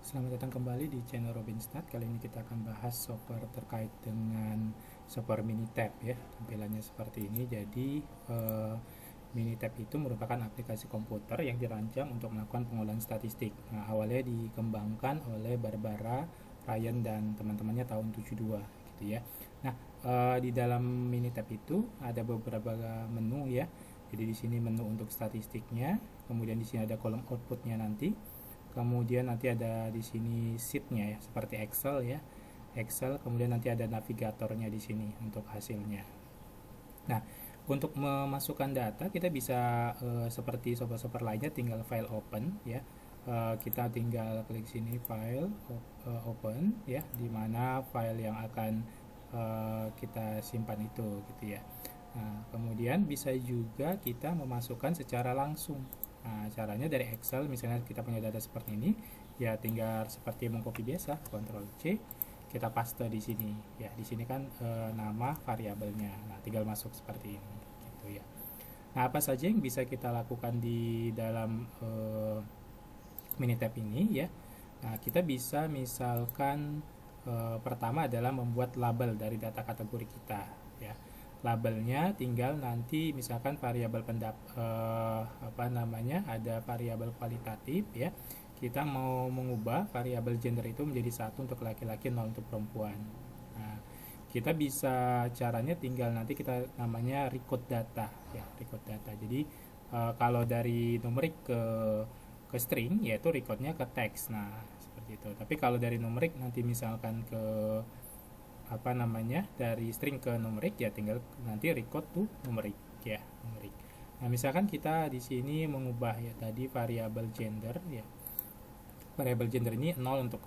Selamat datang kembali di channel Robinstat. Kali ini kita akan bahas software terkait dengan software Minitab ya. Tampilannya seperti ini. Jadi Minitab itu merupakan aplikasi komputer yang dirancang untuk melakukan pengolahan statistik. Nah, awalnya dikembangkan oleh Barbara Ryan dan teman-temannya tahun 72 gitu ya. Nah, di dalam Minitab itu ada beberapa menu ya. Jadi di sini menu untuk statistiknya, kemudian di sini ada kolom outputnya nanti. Kemudian nanti ada di sini sheetnya ya, seperti Excel ya. Excel, kemudian nanti ada navigatornya di sini untuk hasilnya. Nah, untuk memasukkan data kita bisa seperti software-software lainnya tinggal file open ya. Kita tinggal klik sini file open ya, dimana file yang akan kita simpan itu gitu ya. Nah, kemudian bisa juga kita memasukkan secara langsung. Nah, caranya dari Excel, misalnya kita punya data seperti ini, ya tinggal seperti mengcopy biasa, Ctrl C, kita paste di sini. Ya, di sini kan nama variabelnya. Nah, tinggal masuk seperti ini, gitu ya. Nah, apa saja yang bisa kita lakukan di dalam Minitab ini ya? Nah, kita bisa misalkan pertama adalah membuat label dari data kategori kita ya. Labelnya tinggal nanti misalkan variabel ada variabel kualitatif ya, kita mau mengubah variabel gender itu menjadi 1 untuk laki-laki, 0 untuk perempuan. Nah, kita bisa caranya tinggal nanti kita namanya record data ya, record data. Jadi kalau dari numerik ke string yaitu recordnya ke teks. Nah, seperti itu. Tapi kalau dari numerik nanti misalkan ke dari string ke numerik ya tinggal nanti record to numerik ya, numerik. Nah, misalkan kita di sini mengubah ya tadi variabel gender ya. Variabel gender ini 0 untuk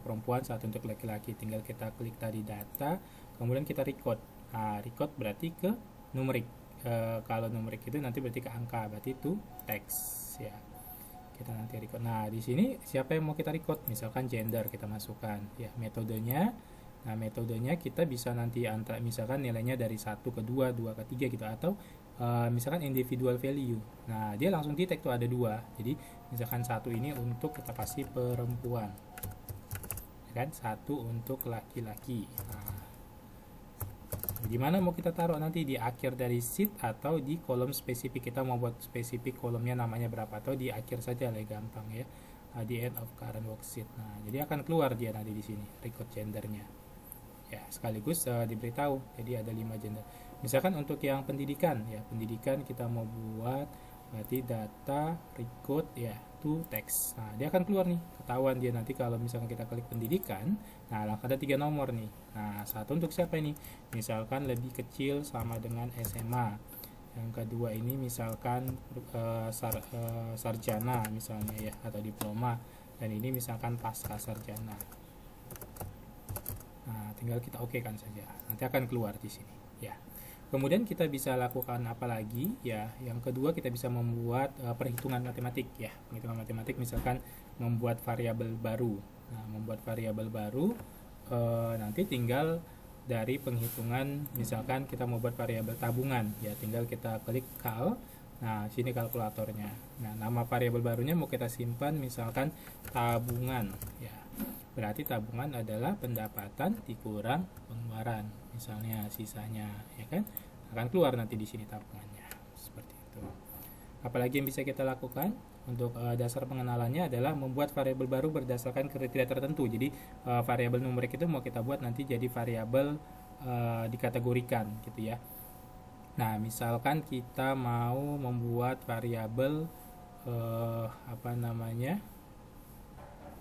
perempuan, 1 untuk laki-laki. Tinggal kita klik tadi data, kemudian kita record. Nah, record berarti ke numerik. Kalau numerik itu nanti berarti ke angka, berarti to text ya. Kita nanti record. Nah, di sini siapa yang mau kita record? Misalkan gender kita masukkan ya, metodenya. Nah, metodenya kita bisa nanti antara misalkan nilainya dari 1 ke 2, 2 ke 3 gitu, atau misalkan individual value. Nah, dia langsung detect tuh ada 2. Jadi, misalkan 1 ini untuk kita kasih perempuan. Ya kan? 1 untuk laki-laki. Nah, gimana mau kita taruh nanti di akhir dari sheet atau di kolom spesifik, kita mau buat spesifik kolomnya namanya berapa, atau di akhir saja lah, gampang ya. Di end of current worksheet. Nah, jadi akan keluar dia nanti di sini record gendernya. Ya, sekaligus diberitahu. Jadi ada 5 gender. Misalkan untuk yang pendidikan ya, pendidikan kita mau buat berarti data record ya to text. Nah, dia akan keluar nih, ketahuan dia nanti kalau misalkan kita klik pendidikan. Nah, ada 3 nomor nih. Nah, 1 untuk siapa ini? Misalkan lebih kecil sama dengan SMA. Yang kedua ini misalkan sarjana misalnya ya, atau diploma. Dan ini misalkan pasca sarjana. Nah, tinggal kita oke kan saja. Nanti akan keluar di sini ya. Kemudian kita bisa lakukan apa lagi ya? Yang kedua kita bisa membuat perhitungan matematik ya. Perhitungan matematik misalkan membuat variabel baru. Nah, membuat variabel baru nanti tinggal dari penghitungan, misalkan kita mau buat variabel tabungan ya, tinggal kita klik cal. Nah, sini kalkulatornya. Nah, nama variabel barunya mau kita simpan misalkan tabungan ya. Berarti tabungan adalah pendapatan dikurang pengeluaran, misalnya sisanya ya kan, akan keluar nanti di sini tabungannya seperti itu. Apalagi yang bisa kita lakukan untuk dasar pengenalannya adalah membuat variabel baru berdasarkan kriteria tertentu. Jadi variabel numerik itu mau kita buat nanti jadi variabel dikategorikan gitu ya. Nah, misalkan kita mau membuat variabel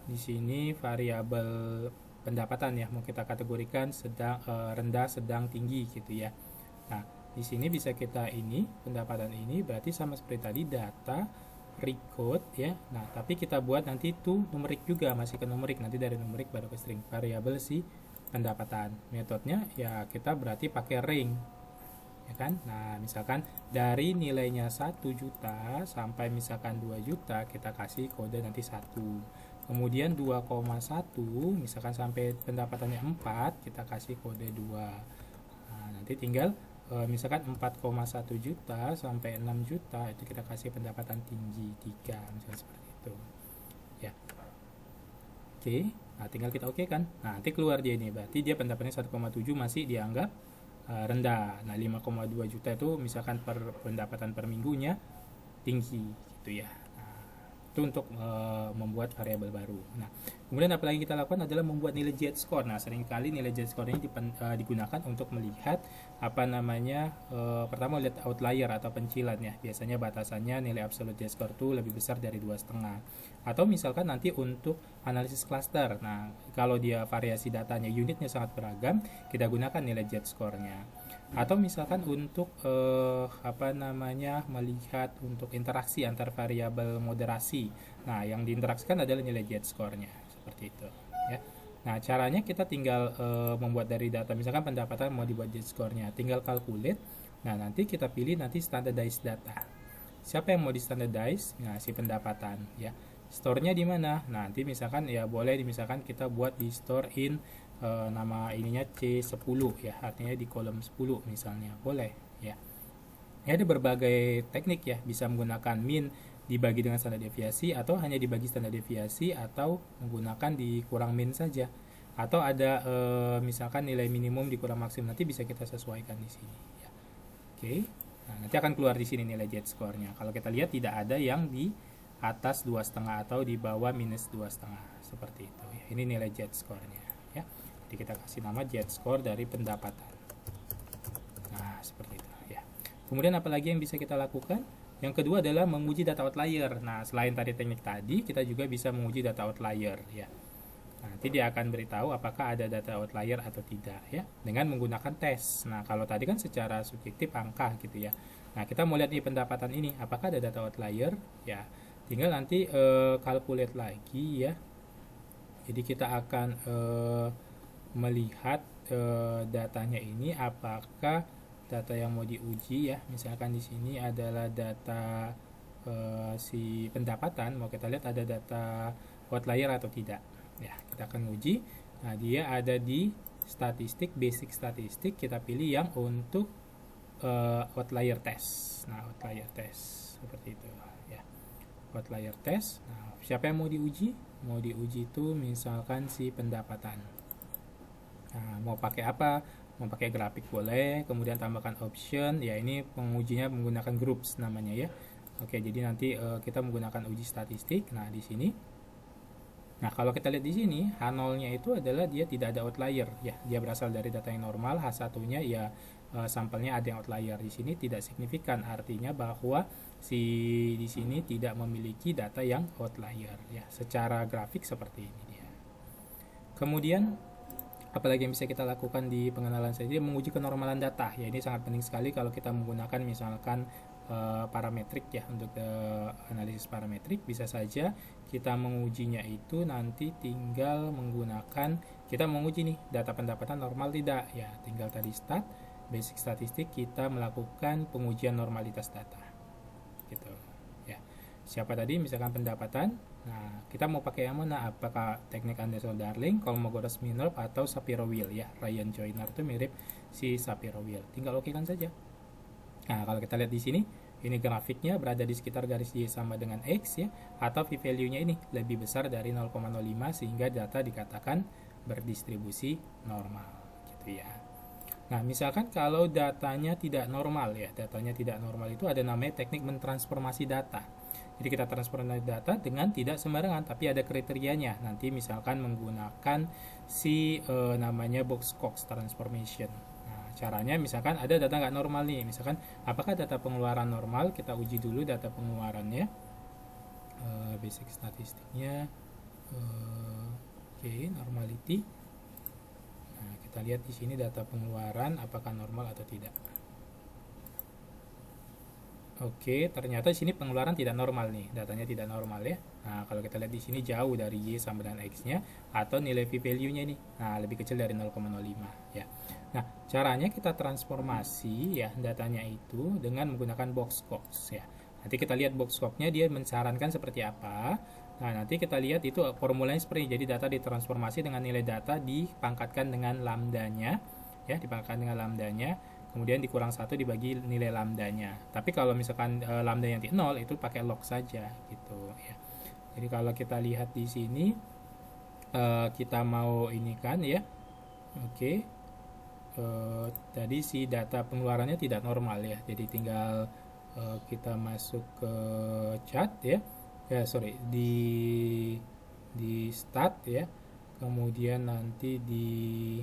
di sini variabel pendapatan ya, mau kita kategorikan sedang, rendah, sedang, tinggi gitu ya. Nah, di sini bisa kita ini pendapatan ini berarti sama seperti tadi data record ya. Nah, tapi kita buat nanti to numerik juga, masih ke numerik, nanti dari numerik baru ke string variabel si pendapatan. Metodenya ya kita berarti pakai ring ya kan. Nah, misalkan dari nilainya 1 juta sampai misalkan 2 juta kita kasih kode nanti 1. Kemudian 2,1 misalkan sampai pendapatannya 4 kita kasih kode 2. Nah, nanti tinggal misalkan 4,1 juta sampai 6 juta itu kita kasih pendapatan tinggi 3, misalnya seperti itu ya. Oke, nah tinggal kita oke kan. Nah, nanti keluar dia ini, berarti dia pendapatannya 1,7 masih dianggap rendah. Nah, 5,2 juta itu misalkan pendapatan per minggunya tinggi gitu ya. Nah, itu untuk membuat variabel baru. Nah, kemudian apa lagi kita lakukan adalah membuat nilai Z-score. Nah, seringkali nilai Z-score ini digunakan untuk melihat apa namanya, pertama lihat outlier atau pencilan ya. Biasanya batasannya nilai absolute Z-score itu lebih besar dari 2,5. Atau misalkan nanti untuk analisis cluster. Nah, kalau dia variasi datanya unitnya sangat beragam, kita gunakan nilai Z-score-nya. Atau misalkan untuk apa namanya, melihat untuk interaksi antar variabel moderasi. Nah, yang diinteraksikan adalah nilai Z-score-nya seperti itu ya. Nah, caranya kita tinggal membuat dari data, misalkan pendapatan mau dibuat Z-score-nya, tinggal calculate. Nah, nanti kita pilih nanti standardized data. Siapa yang mau di standardize? Nah, si pendapatan ya. Store-nya di mana? Nah, nanti misalkan ya boleh misalkan kita buat di store in nama ininya C10 ya, artinya di kolom 10 misalnya. Boleh ya. Ya, ada berbagai teknik ya, bisa menggunakan min dibagi dengan standar deviasi, atau hanya dibagi standar deviasi, atau menggunakan dikurang min saja, atau ada misalkan nilai minimum dikurang maksimum, nanti bisa kita sesuaikan di sini ya. Oke. Nah, nanti akan keluar di sini nilai Z-score-nya. Kalau kita lihat tidak ada yang di atas 2,5 atau di bawah minus 2,5 seperti itu ya. Ini nilai Z-score-nya ya. Jadi kita kasih nama Z-score dari pendapatan. Nah, seperti itu ya. Kemudian apalagi yang bisa kita lakukan? Yang kedua adalah menguji data outlier. Nah, selain tadi teknik tadi, kita juga bisa menguji data outlier ya. Nah, nanti dia akan beritahu apakah ada data outlier atau tidak ya, dengan menggunakan tes. Nah, kalau tadi kan secara subjektif angka gitu ya. Nah, kita mau lihat nih pendapatan ini, apakah ada data outlier ya. Tinggal nanti calculate lagi ya. Jadi kita akan melihat datanya ini apakah data yang mau diuji ya. Misalkan di sini adalah data si pendapatan, mau kita lihat ada data outlier atau tidak. Ya, kita akan uji. Nah, dia ada di statistik, basic statistik. Kita pilih yang untuk outlier test. Nah, outlier test seperti itu ya. Outlier test. Nah, siapa yang mau diuji? Mau diuji itu misalkan si pendapatan. Nah, mau pakai apa? Mau pakai grafik boleh, kemudian tambahkan option. Ya, ini pengujinya menggunakan groups namanya ya. Oke, jadi nanti kita menggunakan uji statistik. Nah, di sini. Nah, kalau kita lihat di sini, H0-nya itu adalah dia tidak ada outlier ya. Dia berasal dari data yang normal, H1-nya ya sampelnya ada yang outlier. Di sini tidak signifikan, artinya bahwa si di sini tidak memiliki data yang outlier ya. Secara grafik seperti ini dia. Kemudian apalagi yang bisa kita lakukan di pengenalan saja, menguji kenormalan data ya. Ini sangat penting sekali kalau kita menggunakan misalkan parametrik ya, untuk analisis parametrik. Bisa saja kita mengujinya itu nanti tinggal menggunakan, kita menguji nih data pendapatan normal tidak ya, tinggal tadi stat basic statistik, kita melakukan pengujian normalitas data gitu ya. Siapa tadi misalkan pendapatan. Nah, kita mau pakai yang mana? Apakah teknik Anderson-Darling, Kolmogorov-Smirnov, atau Shapiro-Wilk ya. Ryan Joyner itu mirip si Shapiro-Wilk. Tinggal oke kan saja. Nah, kalau kita lihat di sini, ini grafiknya berada di sekitar garis Y sama dengan X ya, atau p-value-nya ini lebih besar dari 0,05, sehingga data dikatakan berdistribusi normal gitu ya. Nah, misalkan kalau datanya tidak normal ya, datanya tidak normal itu ada namanya teknik mentransformasi data. Jadi kita transformasi data dengan tidak sembarangan, tapi ada kriterianya. Nanti misalkan menggunakan si namanya box Cox transformation. Nah, caranya misalkan ada data nggak normal nih, misalkan apakah data pengeluaran normal, kita uji dulu data pengeluarannya, basic statistiknya, oke, normality. Nah, kita lihat di sini data pengeluaran apakah normal atau tidak. Oke, ternyata di sini pengeluaran tidak normal nih, datanya tidak normal ya. Nah, kalau kita lihat di sini jauh dari Y sama dengan X-nya, atau nilai p-value-nya nih. Nah, lebih kecil dari 0,05 ya. Nah, caranya kita transformasi ya datanya itu dengan menggunakan box Cox ya. Nanti kita lihat box Cox-nya dia mensarankan seperti apa. Nah, nanti kita lihat itu formulanya seperti ini. Jadi data ditransformasi dengan nilai data dipangkatkan dengan lambdanya ya, dipangkatkan dengan lambdanya. Kemudian dikurang 1 dibagi nilai lambdanya. Tapi kalau misalkan lambda yang 0 itu pakai log saja gitu ya. Jadi kalau kita lihat di sini kita mau ini kan ya. Oke. Tadi si data pengeluarannya tidak normal ya, jadi tinggal kita masuk ke chart ya, sorry, di start ya, kemudian nanti di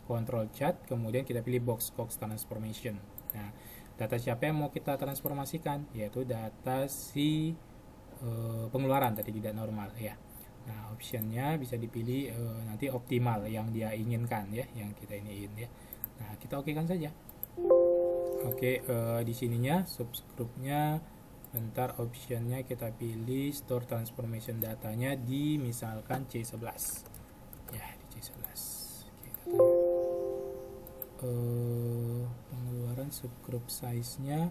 control chart, kemudian kita pilih box transformation. Nah, data siapa yang mau kita transformasikan, yaitu data si pengeluaran tadi tidak normal ya. Nah, optionnya bisa dipilih nanti optimal yang dia inginkan ya, yang kita iniin ya. Nah, kita oke kan saja. Oke, di sininya subgroupnya, bentar, optionnya kita pilih store transformation datanya di misalkan C11 ya, di C11. Oke, pengeluaran subgroup size-nya,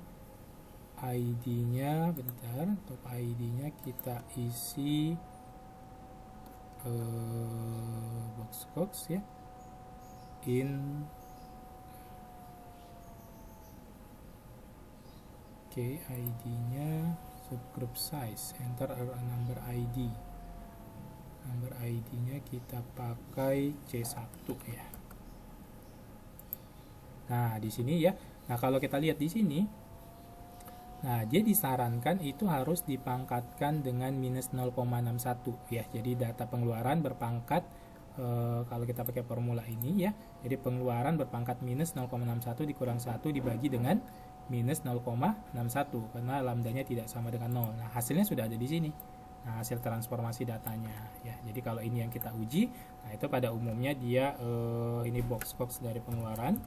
ID-nya, bentar, untuk ID-nya kita isi box ya, in Oke, ID-nya subgroup size, enter a number ID. Number ID-nya kita pakai C1 ya. Nah, di sini ya. Nah, kalau kita lihat di sini, nah, dia disarankan itu harus dipangkatkan dengan minus 0,61 ya. Jadi data pengeluaran berpangkat kalau kita pakai formula ini ya. Jadi pengeluaran berpangkat minus 0,61 dikurang 1 dibagi dengan minus 0,61 karena lambdanya tidak sama dengan 0. Nah, hasilnya sudah ada di sini. Nah, hasil transformasi datanya ya. Jadi kalau ini yang kita uji, nah itu pada umumnya dia ini box dari pengeluaran.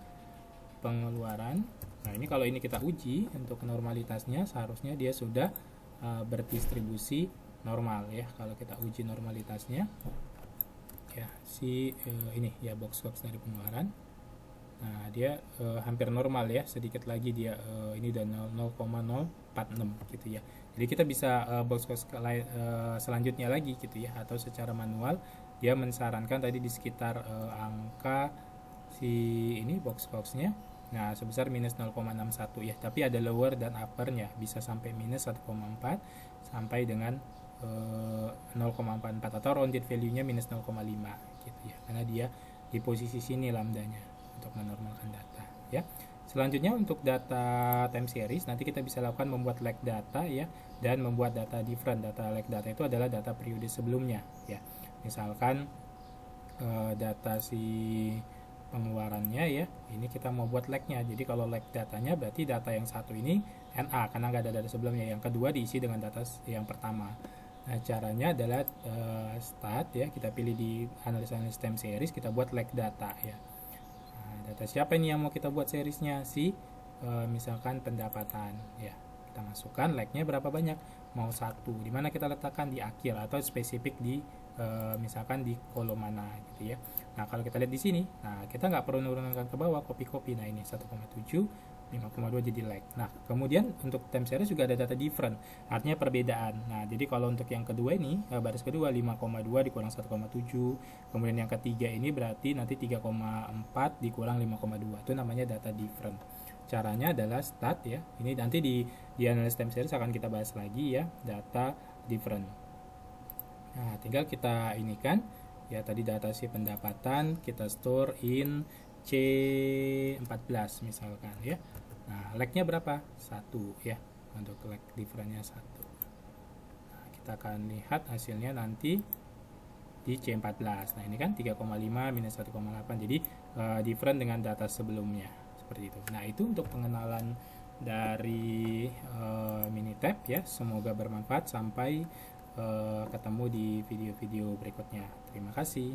Nah, ini kalau ini kita uji untuk normalitasnya, seharusnya dia sudah berdistribusi normal ya. Kalau kita uji normalitasnya ya, si ini ya box dari pengeluaran. Nah, dia hampir normal ya, sedikit lagi dia ini udah 0,046 gitu ya. Jadi kita bisa box selanjutnya lagi gitu ya, atau secara manual dia mensarankan tadi di sekitar angka si ini box-nya. Nah, sebesar minus 0,61 ya, tapi ada lower dan uppernya, bisa sampai minus 1,4 sampai dengan 0,44 atau rounded value-nya minus 0,5 gitu ya, karena dia di posisi sini lambdanya untuk menormalkan data ya. Selanjutnya untuk data time series nanti kita bisa lakukan membuat lag data ya, dan membuat data different. Data lag data itu adalah data periode sebelumnya ya. Misalkan data si pengeluarannya ya, ini kita mau buat lagnya. Jadi kalau lag datanya berarti data yang satu ini NA karena nggak ada data sebelumnya, yang kedua diisi dengan data yang pertama. Nah, caranya adalah start ya, kita pilih di analysis time series, kita buat lag data ya. Nah, data siapa ini yang mau kita buat seriesnya, si misalkan pendapatan ya, kita masukkan lagnya berapa banyak, mau satu, dimana kita letakkan di akhir atau spesifik di misalkan di kolom mana gitu ya. Nah, kalau kita lihat di sini, nah kita nggak perlu nurunkan ke bawah, copy. Nah, ini 1,7, 5,2 jadi lag. Nah, kemudian untuk time series juga ada data different, artinya perbedaan. Nah, jadi kalau untuk yang kedua ini, baris kedua 5,2 dikurang 1,7, kemudian yang ketiga ini berarti nanti 3,4 dikurang 5,2, itu namanya data different. Caranya adalah start ya, ini nanti di analysis time series akan kita bahas lagi ya, data different. Nah, tinggal kita ini kan ya, tadi data si pendapatan kita store in C14 misalkan ya. Nah, lagnya berapa? 1 ya, untuk lag differentnya 1. Nah, kita akan lihat hasilnya nanti di C14. Nah, ini kan 3,5 minus 1,8, jadi different dengan data sebelumnya seperti itu. Nah, itu untuk pengenalan dari Minitab ya. Semoga bermanfaat. Sampai ketemu di video-video berikutnya. Terima kasih.